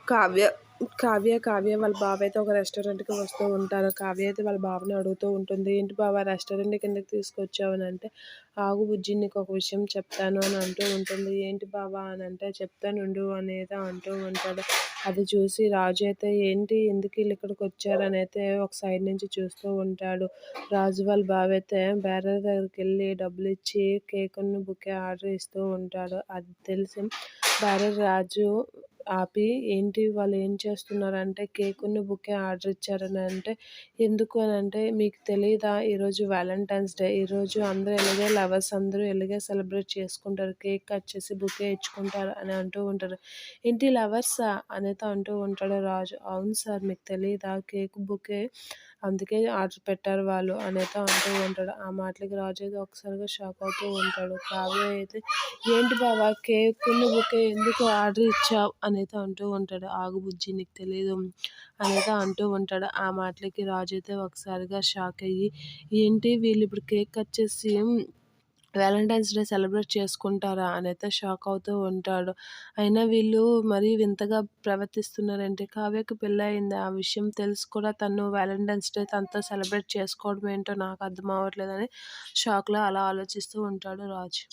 కావ్య కావ్య వాళ్ళ బావయితే ఒక రెస్టారెంట్‌కి వస్తూ ఉంటారు. కావ్య అయితే వాళ్ళ బావని అడుగుతూ ఉంటుంది. "ఏంటి బావ రెస్టారెంట్‌కి ఎందుకు తీసుకొచ్చావు" అనంటే, "ఆగు బుజ్జి నీకొక విషయం చెప్తాను" అని అంటూ ఉంటుంది. "ఏంటి బావ" అనంటే, "చెప్తానుండు" అనేది అంటూ ఉంటాడు. అది చూసి రాజు అయితే, "ఏంటి ఎందుకు ఈళ్ళిక్కడికొచ్చారు" అనైతే ఒక సైడ్ నుంచి చూస్తూ ఉంటాడు. రాజు వాళ్ళ బావయితే బేరర్ దగ్గరికెళ్ళి డబ్బులిచ్చి కేకును, బుకే ఆర్డర్ ఇస్తూ ఉంటాడు. అది తెలిసి బేరర్ రాజు ఆపి, "ఏంటి వాళ్ళేం చేస్తున్నారంటే, కేకును, బుకే ఆర్డర్ ఇచ్చారని" అంటే, "ఎందుకు" అనంటే, "మీకు తెలీదా ఈరోజు వాలంటైన్స్ డే. ఈరోజు అందరూ ఇలాగే లవర్స్ అందరూ ఇలాగే సెలబ్రేట్ చేసుకుంటారు. కేక్ కట్ చేసి బుకే ఇచ్చుకుంటారు" అని అంటూ ఉంటారు. "ఏంటి లవర్సా?" అనేది అంటూ ఉంటాడు రాజు. "అవును సార్ మీకు తెలీదా కేక్, బుకే అందుకే ఆర్డర్ పెట్టారు వాళ్ళు" అనేది అంటూ ఉంటాడు. ఆ మాటలకి రాజు అయితే ఒక్కసారిగా షాక్ అవుతూ ఉంటాడు. కావ్య అయితే, "ఏంటి బావ కేకును, బుకే ఎందుకు ఆర్డర్ ఇచ్చావు" అనేది అంటూ ఉంటాడు. "ఆగు బుజ్జి నీకు తెలీదు" అనేది అంటూ ఉంటాడు. ఆ మాటలకి రాజు అయితే ఒకసారిగా షాక్ అయ్యి, "ఏంటి వీళ్ళిప్పుడు కేక్ కట్ చేసి వాలంటైన్స్ డే సెలబ్రేట్ చేసుకుంటారా?" అనైతే షాక్ అవుతూ ఉంటాడు. అయినా వీళ్ళు మరీ వింతగా ప్రవర్తిస్తున్నారేంటి? కావ్యకి పెళ్లయింది. ఆ విషయం తెలిసి కూడా తను వాలంటైన్స్ డే తనతో సెలబ్రేట్ చేసుకోవడం ఏంటో నాకు అర్థం అవ్వట్లేదని షాక్‌లో అలా ఆలోచిస్తూ ఉంటాడు రాజు.